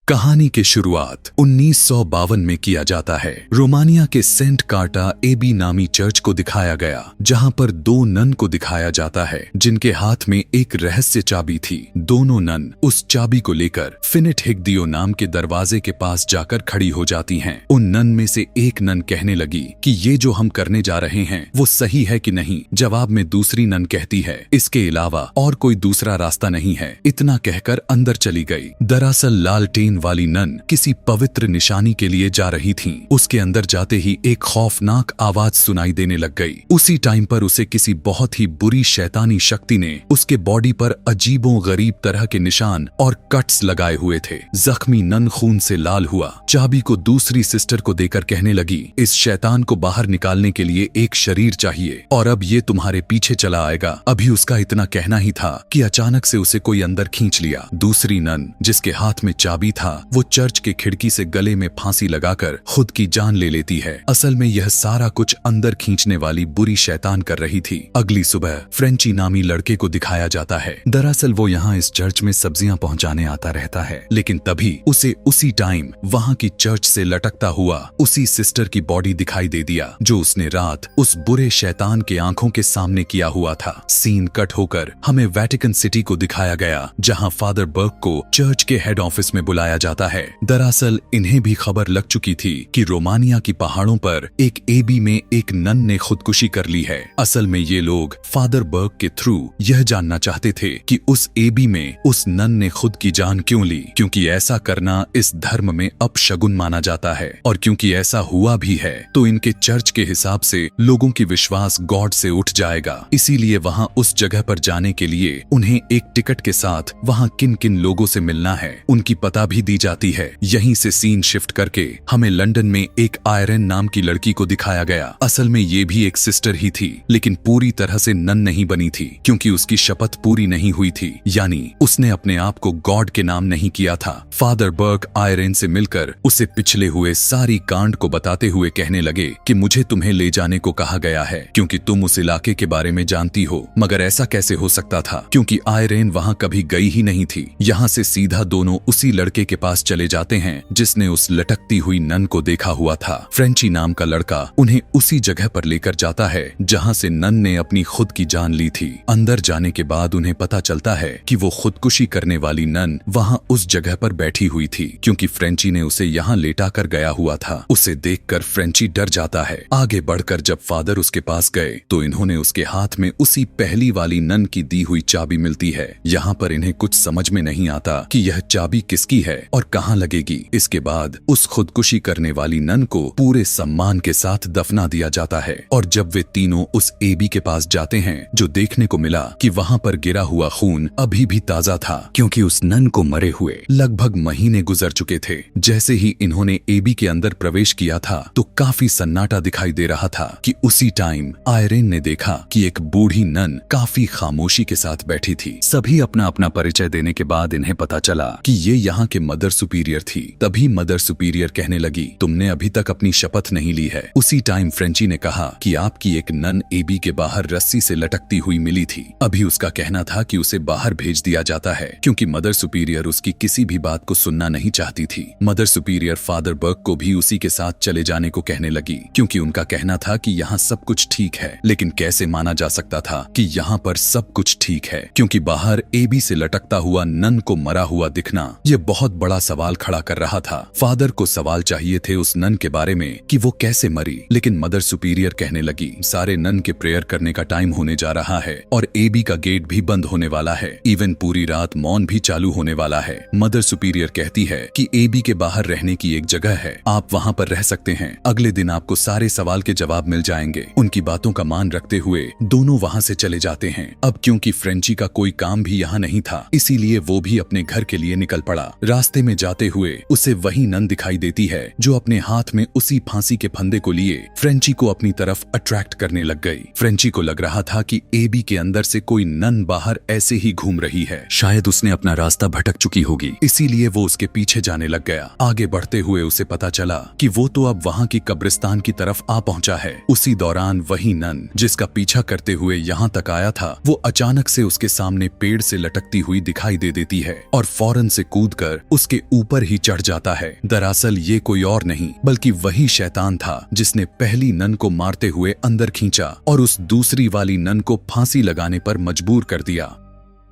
कहानी की शुरुआत 1952 में किया जाता है। रोमानिया के सेंट कार्टा एबी नामी चर्च को दिखाया गया, जहां पर दो नन को दिखाया जाता है जिनके हाथ में एक रहस्य चाबी थी। दोनों नन उस चाबी को लेकर फिनिट हिग्दियो नाम के दरवाजे के पास जाकर खड़ी हो जाती हैं। उन नन में से एक नन कहने लगी कि ये जो हम करने जा रहे हैं वो सही है कि नहीं। जवाब में दूसरी नन कहती है, इसके अलावा और कोई दूसरा रास्ता नहीं है। इतना कहकर अंदर चली गई। दरअसल लालटेन वाली नन किसी पवित्र निशानी के लिए जा रही थीं। उसके अंदर जाते ही एक खौफनाक आवाज सुनाई देने लग गई। उसी टाइम पर उसे किसी बहुत ही बुरी शैतानी शक्ति ने उसके बॉडी पर अजीबो गरीब तरह के निशान और कट्स लगाए हुए थे। जख्मी नन खून से लाल हुआ। चाबी को दूसरी सिस्टर को देकर कहने लगी, इस शैतान को बाहर निकालने के लिए एक शरीर चाहिए और अब ये तुम्हारे पीछे चला आएगा। अभी उसका इतना कहना ही था कि अचानक से उसे कोई अंदर खींच लिया। दूसरी नन जिसके हाथ में चाबी था वो चर्च के खिड़की से गले में फांसी लगाकर खुद की जान ले लेती है। असल में यह सारा कुछ अंदर खींचने वाली बुरी शैतान कर रही थी। अगली सुबह फ्रेंची नामी लड़के को दिखाया जाता है। दरअसल वो यहाँ इस चर्च में सब्जियां पहुंचाने आता रहता है, लेकिन तभी उसे उसी टाइम वहाँ की चर्च से लटकता हुआ उसी सिस्टर की बॉडी दिखाई दे दिया जो उसने रात उस बुरे शैतान के आंखों के सामने किया हुआ था। सीन कट होकर हमें वेटिकन सिटी को दिखाया गया, जहाँ फादर बर्क को चर्च के हेड ऑफिस में बुलाया जाता है। दरअसल इन्हें भी खबर लग चुकी थी कि रोमानिया की पहाड़ों पर एक एबी में एक नन ने खुदकुशी कर ली है। असल में ये लोग फादर बर्क के थ्रू यह जानना चाहते थे कि उस एबी में उस नन ने खुद की जान क्यों ली, क्योंकि ऐसा करना इस धर्म में अपशगुन माना जाता है। और क्योंकि ऐसा हुआ भी है तो इनके चर्च के हिसाब से लोगों की विश्वास गॉड से उठ जाएगा। इसीलिए वहाँ उस जगह पर जाने के लिए उन्हें एक टिकट के साथ वहाँ किन किन लोगों से मिलना है उनकी पता भी दी जाती है। यहीं से सीन शिफ्ट करके हमें लंदन में एक आयरन नाम की लड़की को दिखाया गया। असल में ये भी एक सिस्टर ही थी, लेकिन पूरी तरह से नन नहीं बनी थी क्योंकि उसकी शपथ पूरी नहीं हुई थी, यानी उसने अपने आप को गॉड के नाम नहीं किया था। फादर बर्क आयरन से मिलकर उसे पिछले हुए सारी कांड को बताते हुए कहने लगे कि मुझे तुम्हें ले जाने को कहा गया है क्योंकि तुम उस इलाके के बारे में जानती हो, मगर ऐसा कैसे हो सकता था क्योंकि आयरन वहाँ कभी गई ही नहीं थी। यहाँ से सीधा दोनों उसी लड़के के पास चले जाते हैं जिसने उस लटकती हुई नन को देखा हुआ था। फ्रेंची नाम का लड़का उन्हें उसी जगह पर लेकर जाता है जहां से नन ने अपनी खुद की जान ली थी। अंदर जाने के बाद उन्हें पता चलता है कि वो खुदकुशी करने वाली नन वहां उस जगह पर बैठी हुई थी क्योंकि फ्रेंची ने उसे यहाँ लेटा कर गया हुआ था। उसे देखकर फ्रेंची डर जाता है। आगे बढ़कर जब फादर उसके पास गए तो इन्होंने उसके हाथ में उसी पहली वाली नन की दी हुई चाबी मिलती है। यहाँ पर इन्हें कुछ समझ में नहीं आता कि यह चाबी किसकी है और कहाँ लगेगी। इसके बाद उस खुदकुशी करने वाली नन को पूरे सम्मान के साथ दफना दिया जाता है। और जब वे तीनों उस एबी के पास जाते हैं जो देखने को मिला कि वहाँ पर गिरा हुआ खून अभी भी ताजा था क्योंकि उस नन को मरे हुए लगभग महीने गुजर चुके थे। जैसे ही इन्होंने एबी के अंदर प्रवेश किया था तो काफी सन्नाटा दिखाई दे रहा था कि उसी टाइम आयरन ने देखा कि एक बूढ़ी नन काफी खामोशी के साथ बैठी थी। सभी अपना अपना परिचय देने के बाद इन्हें पता चला कि ये यहाँ के मदर सुपीरियर थी। तभी मदर सुपीरियर कहने लगी, तुमने अभी तक अपनी शपथ नहीं ली है। उसी टाइम फ्रेंची ने कहा कि आपकी एक नन एबी के बाहर रस्सी से लटकती हुई मिली थी। अभी उसका कहना था कि उसे बाहर भेज दिया जाता है क्योंकि मदर सुपीरियर उसकी किसी भी बात को सुनना नहीं चाहती थी। मदर सुपीरियर फादर बर्क को भी उसी के साथ चले जाने को कहने लगी क्योंकि उनका कहना था कि यहाँ सब कुछ ठीक है। लेकिन कैसे माना जा सकता था कि यहाँ पर सब कुछ ठीक है क्योंकि बाहर एबी से लटकता हुआ नन को मरा हुआ दिखना ये बहुत बड़ा सवाल खड़ा कर रहा था। फादर को सवाल चाहिए थे उस नन के बारे में कि वो कैसे मरी, लेकिन मदर सुपीरियर कहने लगी, सारे नन के प्रेयर करने का टाइम होने जा रहा है और एबी का गेट भी बंद होने वाला है। इवन पूरी रात मौन भी चालू होने वाला है। मदर सुपीरियर कहती है कि एबी के बाहर रहने की एक जगह है, आप वहाँ पर रह सकते हैं। अगले दिन आपको सारे सवाल के जवाब मिल जाएंगे। उनकी बातों का मान रखते हुए दोनों वहाँ से चले जाते हैं। अब क्योंकि फ्रेंची का कोई काम भी यहाँ नहीं था इसीलिए वो भी अपने घर के लिए निकल पड़ा। रास्ते में जाते हुए उसे वही नन दिखाई देती है जो अपने हाथ में उसी फांसी के फंदे को लिए फ्रेंची को अपनी तरफ अट्रैक्ट करने लग गई। फ्रेंची को लग रहा था कि एबी के अंदर से कोई नन बाहर ऐसे ही घूम रही है, शायद उसने अपना रास्ता भटक चुकी होगी, इसीलिए वो उसके पीछे जाने लग गया। आगे बढ़ते हुए उसे पता चला कि वो तो अब वहाँ की कब्रिस्तान की तरफ आ पहुंचा है। उसी दौरान वही नन जिसका पीछा करते हुए यहाँ तक आया था वो अचानक से उसके सामने पेड़ से लटकती हुई दिखाई दे देती है और फौरन से कूदकर उसके ऊपर ही चढ़ जाता है। दरअसल ये कोई और नहीं बल्कि वही शैतान था जिसने पहली नन को मारते हुए अंदर खींचा और उस दूसरी वाली नन को फांसी लगाने पर मजबूर कर दिया।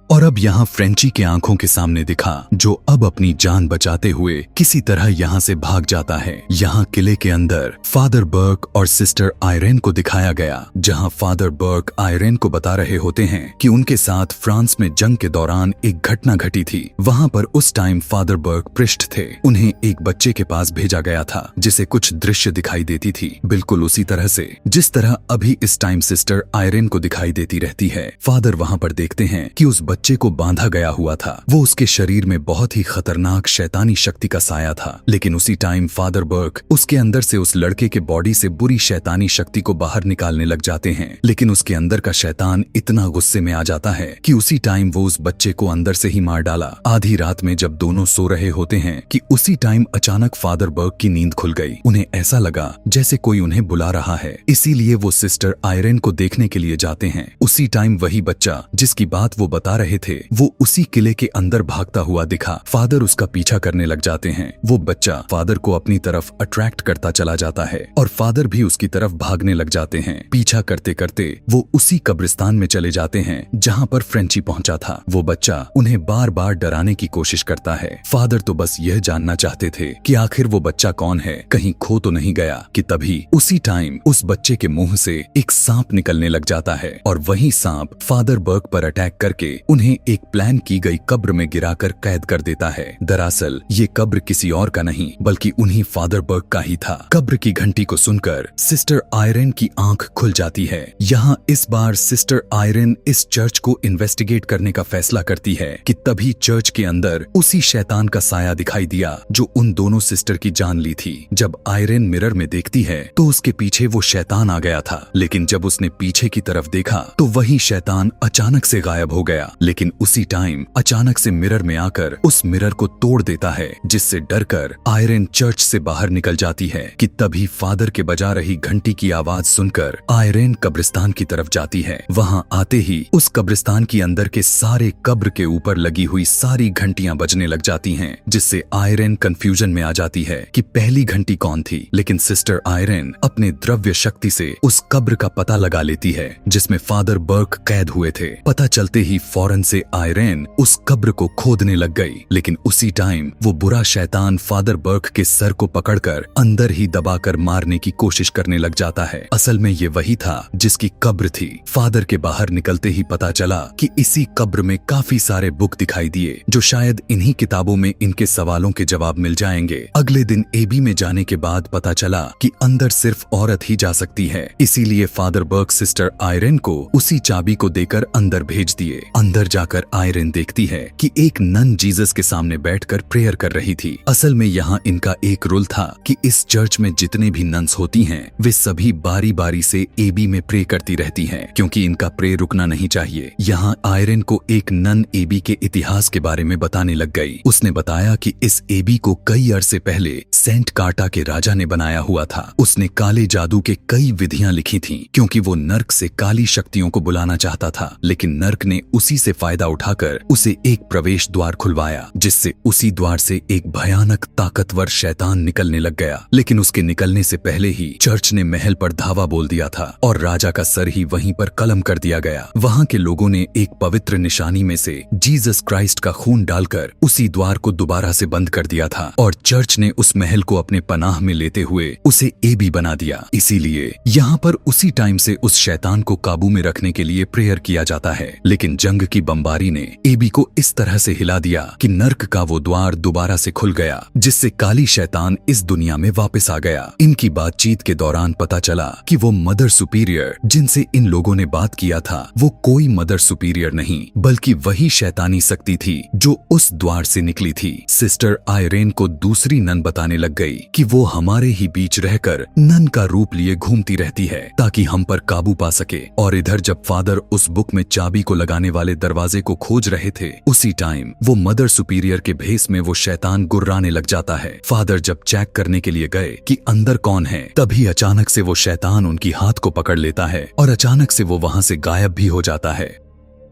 और अब यहाँ फ्रेंची के आंखों के सामने दिखा, जो अब अपनी जान बचाते हुए किसी तरह यहाँ से भाग जाता है। यहाँ किले के अंदर फादर बर्क और सिस्टर आयरेन को दिखाया गया, जहाँ फादर बर्क आयरेन को बता रहे होते हैं कि उनके साथ फ्रांस में जंग के दौरान एक घटना घटी थी। वहाँ पर उस टाइम फादर बर्क पृष्ठ थे। उन्हें एक बच्चे के पास भेजा गया था जिसे कुछ दृश्य दिखाई देती थी, बिल्कुल उसी तरह से जिस तरह अभी इस टाइम सिस्टर आयरेन को दिखाई देती रहती है। फादर वहाँ पर देखते हैं कि उस बच्चे को बांधा गया हुआ था। वो उसके शरीर में बहुत ही खतरनाक शैतानी शक्ति का साया था। लेकिन उसी टाइम फादर बर्क उसके अंदर से उस लड़के के बॉडी से बुरी शैतानी शक्ति को बाहर निकालने लग जाते हैं। लेकिन उसके अंदर का शैतान इतना गुस्से में आ जाता है कि उसी टाइम वो उस बच्चे को अंदर से ही मार डाला। आधी रात में जब दोनों सो रहे होते हैं कि उसी टाइम अचानक फादर बर्क की नींद खुल गई। उन्हें ऐसा लगा जैसे कोई उन्हें बुला रहा है, इसीलिए वो सिस्टर आयरेन को देखने के लिए जाते हैं। उसी टाइम वही बच्चा जिसकी बात वो बता रहे थे वो उसी किले के अंदर भागता हुआ दिखा। फादर उसका पीछा करने लग जाते हैं। वो बच्चा फादर को अपनी तरफ अट्रैक्ट करता चला जाता है और फादर भी उसकी तरफ भागने लग जाते हैं। पीछा करते करते वो उसी कब्रिस्तान में चले जाते हैं जहाँ पर फ्रेंची पहुंचा था। वो बच्चा उन्हें बार बार डराने की कोशिश करता है। फादर तो बस यह जानना चाहते थे कि आखिर वो बच्चा कौन है, कहीं खो तो नहीं गया। कि तभी उसी टाइम उस बच्चे के मुंह से एक सांप निकलने लग जाता है और वही सांप फादर बर्क पर अटैक करके उन्हें एक प्लान की गई कब्र में गिराकर कैद कर देता है। दरअसल ये कब्र किसी और का नहीं बल्कि उन्हीं फादर बर्क का ही था। कब्र की घंटी को सुनकर सिस्टर आयरेन की आंख खुल जाती है। यहाँ इस बार सिस्टर आयरेन इस चर्च को इन्वेस्टिगेट करने का फैसला करती है कि तभी चर्च के अंदर उसी शैतान का साया दिखाई दिया जो उन दोनों सिस्टर की जान ली थी। जब आयरेन मिरर में देखती है तो उसके पीछे वो शैतान आ गया था, लेकिन जब उसने पीछे की तरफ देखा तो वही शैतान अचानक से गायब हो गया। लेकिन उसी टाइम अचानक से मिरर में आकर उस मिरर को तोड़ देता है, जिससे डरकर आयरेन चर्च से बाहर निकल जाती है। कि तभी फादर के बजा रही घंटी की आवाज सुनकर आयरेन कब्रिस्तान की तरफ जाती है। वहां आते ही उस कब्रिस्तान के अंदर के सारे कब्र के ऊपर लगी हुई सारी घंटियां बजने लग जाती हैं, जिससे आयरेन कंफ्यूजन में आ जाती है कि पहली घंटी कौन थी। लेकिन सिस्टर आयरेन अपने द्रव्य शक्ति से उस कब्र का पता लगा लेती है जिसमें फादर बर्क कैद हुए थे। पता चलते ही फौरन से आयरेन उस कब्र को खोदने लग गई। लेकिन उसी टाइम वो बुरा शैतान फादर बर्क के सर को पकड़कर अंदर ही दबाकर मारने की कोशिश करने लग जाता है। असल में ये वही था जिसकी कब्र थी। फादर के बाहर निकलते ही पता चला कि इसी कब्र में काफी सारे बुक दिखाई दिए, जो शायद इन्हीं किताबों में इनके सवालों के जवाब मिल जाएंगे। अगले दिन एबी में जाने के बाद पता चला कि अंदर सिर्फ औरत ही जा सकती है, इसीलिए फादर बर्क सिस्टर आयरेन को उसी चाबी को देकर अंदर भेज दिए। अंदर जाकर आयरेन देखती है कि एक नन जीसस के सामने बैठकर प्रेयर कर रही थी। असल में यहाँ इनका एक रूल था कि इस चर्च में जितने भी नन्स होती हैं वे सभी बारी बारी से एबी में प्रे करती रहती हैं, क्योंकि इनका प्रे रुकना नहीं चाहिए। यहाँ आयरेन को एक नन एबी के इतिहास के बारे में बताने लग गई। उसने बताया कि इस एबी को कई अरसे पहले सेंट कार्टा के राजा ने बनाया हुआ था। उसने काले जादू के कई विधियां लिखी थीं, क्योंकि वो नर्क से काली शक्तियों को बुलाना चाहता था। लेकिन नर्क ने उसी से फायदा उठाकर उसे एक प्रवेश द्वार खुलवाया, जिससे उसी द्वार से एक भयानक ताकतवर शैतान निकलने लग गया। लेकिन उसके निकलने से पहले ही चर्च ने महल पर धावा बोल दिया था और राजा का सर ही वहीं पर कलम कर दिया गया। वहां के लोगों ने एक पवित्र निशानी में से जीसस क्राइस्ट का खून डालकर उसी द्वार को दोबारा से बंद कर दिया था और चर्च ने उस महल को अपने पनाह में लेते हुए उसे एबी बना दिया। इसीलिए यहाँ पर उसी टाइम से उस शैतान को काबू में रखने के लिए प्रेयर किया जाता है। लेकिन जंग की बमबारी ने एबी को इस तरह से हिला दिया कि नर्क का वो द्वार दोबारा से खुल गया, जिससे काली शैतान इस दुनिया में वापस आ गया। इनकी बातचीत के दौरान पता चला कि वो मदर सुपीरियर जिनसे इन लोगों ने बात किया था वो कोई मदर सुपीरियर नहीं बल्कि वही शैतानी शक्ति थी जो उस द्वार से निकली थी। सिस्टर आयरेन को दूसरी नन बताने लग गई कि वो हमारे ही बीच रहकर नन का रूप लिए घूमती रहती है ताकि हम पर काबू पा सके। और इधर जब फादर उस बुक में चाबी को लगाने वाले दरवाजे को खोज रहे थे, उसी टाइम वो मदर सुपीरियर के भेस में वो शैतान गुर्राने लग जाता है। फादर जब चेक करने के लिए गए कि अंदर कौन है, तभी अचानक से वो शैतान उनकी हाथ को पकड़ लेता है और अचानक से वो वहां से गायब भी हो जाता है।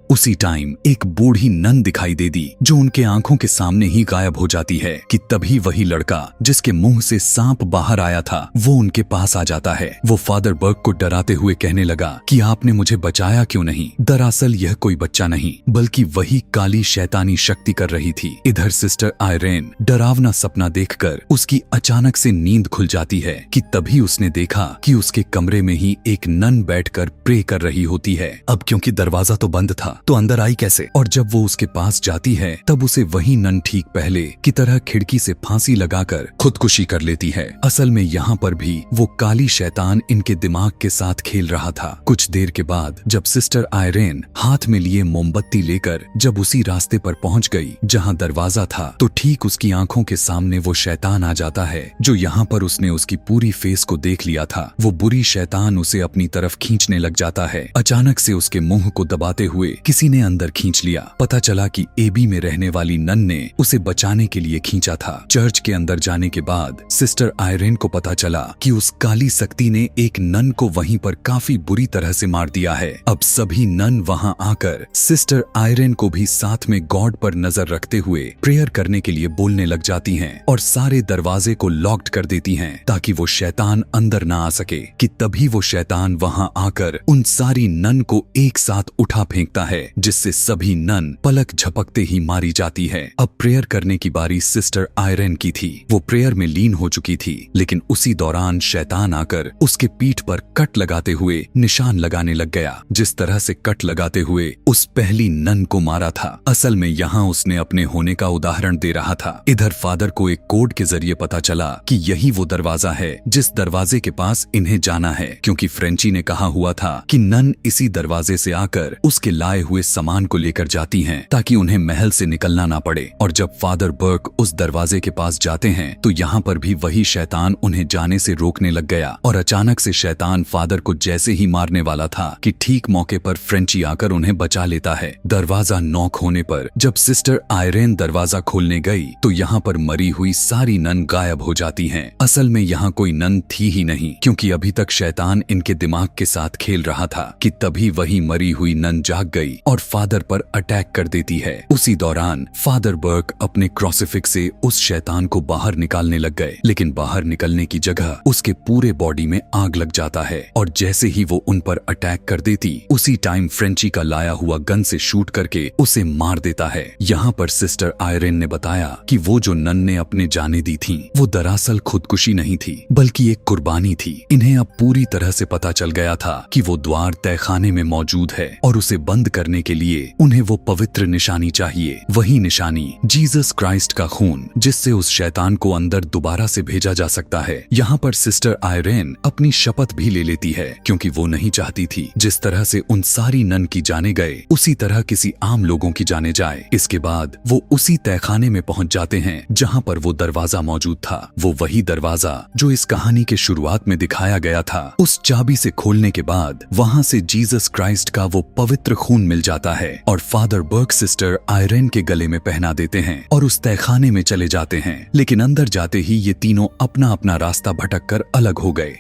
उसी टाइम एक बूढ़ी नन दिखाई दे दी जो उनके आंखों के सामने ही गायब हो जाती है कि तभी वही लड़का जिसके मुंह से सांप बाहर आया था वो उनके पास आ जाता है। वो फादर बर्क को डराते हुए कहने लगा कि आपने मुझे बचाया क्यों नहीं। दरअसल यह कोई बच्चा नहीं बल्कि वही काली शैतानी शक्ति कर रही थी। इधर सिस्टर आयरेन डरावना सपना देखकर उसकी अचानक से नींद खुल जाती है कि तभी उसने देखा कि उसके कमरे में ही एक नन बैठकर प्रे कर रही होती है। अब क्योंकि दरवाजा तो बंद था तो अंदर आई कैसे, और जब वो उसके पास जाती है तब उसे वही नन ठीक पहले की तरह खिड़की से फांसी लगाकर खुदकुशी कर लेती है। असल में यहाँ पर भी वो काली शैतान इनके दिमाग के साथ खेल रहा था। कुछ देर के बाद जब सिस्टर आयरेन हाथ में लिए मोमबत्ती लेकर जब उसी रास्ते पर पहुंच गई जहाँ दरवाजा था तो ठीक उसकी आंखों के सामने वो शैतान आ जाता है जो यहाँ पर उसने उसकी पूरी फेस को देख लिया था। वो बुरी शैतान उसे अपनी तरफ खींचने लग जाता है। अचानक से उसके मुंह को दबाते हुए किसी ने अंदर खींच लिया। पता चला कि एबी में रहने वाली नन ने उसे बचाने के लिए खींचा था। चर्च के अंदर जाने के बाद सिस्टर आयरेन को पता चला कि उस काली शक्ति ने एक नन को वहीं पर काफी बुरी तरह से मार दिया है। अब सभी नन वहां आकर सिस्टर आयरेन को भी साथ में गॉड पर नजर रखते हुए प्रेयर करने के लिए बोलने लग जाती हैं और सारे दरवाजे को लॉक्ड कर देती हैं ताकि वो शैतान अंदर ना आ सके। कि तभी वो शैतान वहां आकर उन सारी नन को एक साथ उठा फेंकता है जिससे सभी नन पलक झपकते ही मारी जाती है। अब प्रेयर करने की बारी सिस्टर आयरेन की थी। वो प्रेयर में लीन हो चुकी थी लेकिन उसी दौरान शैतान आकर उसके पीठ पर कट लगाते हुए निशान लगाने लग गया। जिस तरह से कट लगाते हुए उस पहली नन को मारा था असल में यहाँ उसने अपने होने का उदाहरण दे रहा था। इधर फादर को एक कोड के जरिए पता चला कि यही वो दरवाजा है जिस दरवाजे के पास इन्हें जाना है, क्योंकि फ्रेंची ने कहा हुआ था कि नन इसी दरवाजे से आकर उसके लाए हुए सामान को लेकर जाती हैं ताकि उन्हें महल से निकलना ना पड़े। और जब फादर बर्क उस दरवाजे के पास जाते हैं तो यहाँ पर भी वही शैतान उन्हें जाने से रोकने लग गया और अचानक से शैतान फादर को जैसे ही मारने वाला था कि ठीक मौके पर फ्रेंची आकर उन्हें बचा लेता है। दरवाजा नॉक होने पर जब सिस्टर आयरेन दरवाजा खोलने गई तो यहाँ पर मरी हुई सारी नन गायब हो जाती हैं। असल में यहाँ कोई नन थी ही नहीं क्योंकि अभी तक शैतान इनके दिमाग के साथ खेल रहा था। कि तभी वही मरी हुई नन जाग गई और फादर पर अटैक कर देती है। उसी दौरान फादर बर्क अपने क्रूसिफिक्स से उस शैतान को बाहर निकालने लग गए लेकिन बाहर निकलने की जगह उसके पूरे बॉडी में आग लग जाता है और जैसे ही वो उन पर अटैक कर देती उसी टाइम फ्रेंची का लाया हुआ गन से शूट करके उसे मार देता है। यहाँ पर सिस्टर आयरेन ने बताया कि वो जो नन ने अपने जाने दी थी वो दरअसल खुदकुशी नहीं थी बल्कि एक कुर्बानी थी। इन्हें अब पूरी तरह से पता चल गया था कि वो द्वार तहखाने में मौजूद है और उसे बंद करने के लिए उन्हें वो पवित्र निशानी चाहिए। वही निशानी जीसस क्राइस्ट का खून जिससे उस शैतान को अंदर दोबारा से भेजा जा सकता है। यहाँ पर सिस्टर आयरेन अपनी शपथ भी ले लेती है क्योंकि वो नहीं चाहती थी जिस तरह से उन सारी नन की जाने गए उसी तरह किसी आम लोगों की जाने जाए। इसके बाद वो उसी तहखाने में पहुंच जाते हैं जहाँ पर वो दरवाजा मौजूद था। वो वही दरवाजा जो इस कहानी के शुरुआत में दिखाया गया था। उस चाबी से खोलने के बाद वहाँ से जीसस क्राइस्ट का वो पवित्र खून मिल जाता है और फादर बर्क सिस्टर आयरेन के गले में पहना देते हैं और उस तहखाने में चले जाते हैं। लेकिन अंदर जाते ही ये तीनों अपना अपना रास्ता भटककर अलग हो गए।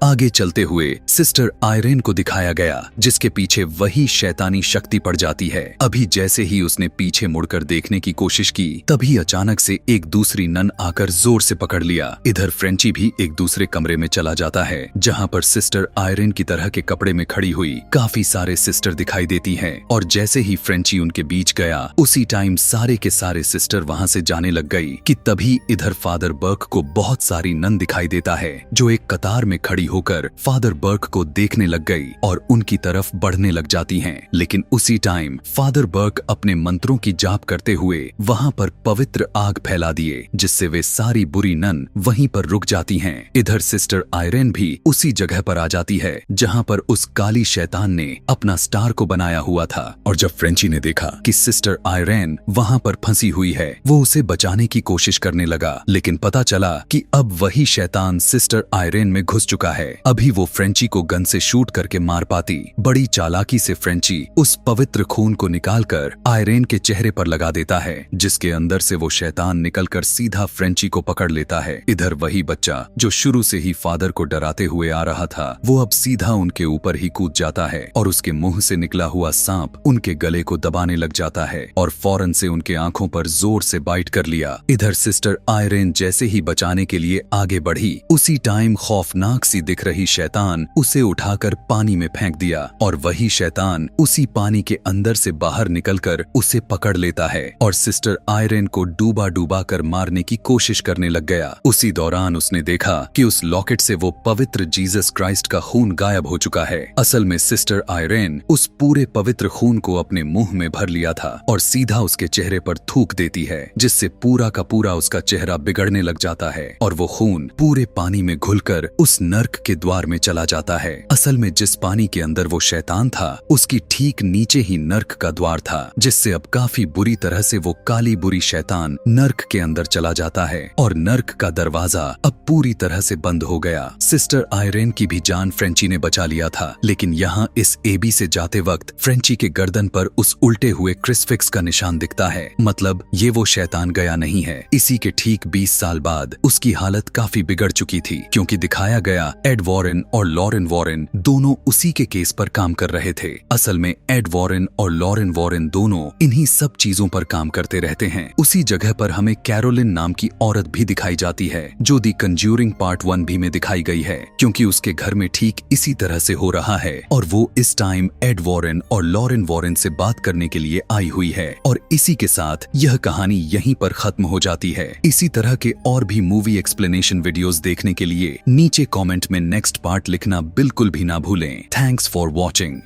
आगे चलते हुए सिस्टर आयरेन को दिखाया गया जिसके पीछे वही शैतानी शक्ति पड़ जाती है। अभी जैसे ही उसने पीछे मुड़कर देखने की कोशिश की तभी अचानक से एक दूसरी नन आकर जोर से पकड़ लिया। इधर फ्रेंची भी एक दूसरे कमरे में चला जाता है जहाँ पर सिस्टर आयरेन की तरह के कपड़े में खड़ी हुई काफी सारे सिस्टर दिखाई देती हैं और जैसे ही फ्रेंची उनके बीच गया उसी टाइम सारे के सारे सिस्टर वहाँ से जाने लग गई। कि तभी इधर फादर बर्क को बहुत सारी नन दिखाई देता है जो एक कतार में खड़ी होकर फादर बर्क को देखने लग गई और उनकी तरफ बढ़ने लग जाती हैं। लेकिन उसी टाइम फादर बर्क अपने मंत्रों की जाप करते हुए वहां पर पवित्र आग फैला दिए जिससे वे सारी बुरी नन वहीं पर रुक जाती हैं। इधर सिस्टर आयरेन भी उसी जगह पर आ जाती है जहां पर उस काली शैतान ने अपना स्टार को बनाया हुआ था। और जब फ्रेंची ने देखा कि सिस्टर आयरेन वहां पर फंसी हुई है वो उसे बचाने की कोशिश करने लगा लेकिन पता चला कि अब वही शैतान सिस्टर आयरेन में घुस चुका है। है। अभी वो फ्रेंची को गन से शूट करके मार पाती। बड़ी चालाकी से फ्रेंची उस पवित्र खून को निकालकर आयरेन के चेहरे पर लगा देता है, जिसके अंदर से वो शैतान निकलकर सीधा फ्रेंची को पकड़ लेता है। इधर वही बच्चा जो शुरू से ही फादर को डराते हुए आ रहा था, वो अब सीधा उनके ऊपर ही कूद जाता है और उसके मुंह से निकला हुआ सांप उनके गले को दबाने लग जाता है और फौरन से उनके आंखों पर जोर से बाइट कर लिया। इधर सिस्टर आयरेन जैसे ही बचाने के लिए आगे बढ़ी, उसी टाइम खौफनाक सी दिख रही शैतान उसे उठाकर पानी में फेंक दिया और वही शैतान उसी पानी के अंदर से बाहर निकलकर उसे पकड़ लेता है और सिस्टर आयरेन को डूबा डूबा कर मारने की कोशिश करने लग गया। उसी दौरान उसने देखा कि उस लॉकेट से वो पवित्र जीसस क्राइस्ट का खून गायब हो चुका है। असल में सिस्टर आयरेन उस पूरे पवित्र खून को अपने मुंह में भर लिया था और सीधा उसके चेहरे पर थूक देती है, जिससे पूरा का पूरा उसका चेहरा बिगड़ने लग जाता है और वो खून पूरे पानी में घुलकर उस नर्क के द्वार में चला जाता है। असल में जिस पानी के अंदर वो शैतान था, उसकी ठीक नीचे ही नर्क का द्वार था, जिससे अब काफी बुरी तरह से वो काली बुरी शैतान नर्क के अंदर चला जाता है और नर्क का दरवाजा अब पूरी तरह से बंद हो गया। सिस्टर आयरेन की भी जान फ्रेंची ने बचा लिया था, लेकिन यहाँ इस एबी से जाते वक्त फ्रेंची के गर्दन पर उस उल्टे हुए क्रिसफिक्स का निशान दिखता है। मतलब ये वो शैतान गया नहीं है। इसी के ठीक 20 साल बाद उसकी हालत काफी बिगड़ चुकी थी, क्योंकि दिखाया गया एड वॉरेन और लॉरेन वॉरेन दोनों उसी के केस पर काम कर रहे थे। असल में एड वॉरेन और लॉरेन वॉरेन दोनों इन्हीं सब चीजों पर काम करते रहते हैं। उसी जगह पर हमें कैरोलिन नाम की औरत भी दिखाई जाती है, जो दी कंज्यूरिंग पार्ट 1 भी में दिखाई गई है, क्योंकि उसके घर में ठीक इसी तरह से हो रहा है और वो इस टाइम एड वॉरेन और लॉरेन वॉरेन से बात करने के लिए आई हुई है। और इसी के साथ यह कहानी यहीं पर खत्म हो जाती है। इसी तरह के और भी मूवी एक्सप्लेनेशन वीडियोस देखने के लिए नीचे कमेंट में नेक्स्ट पार्ट लिखना बिल्कुल भी ना भूलें। Thanks for watching.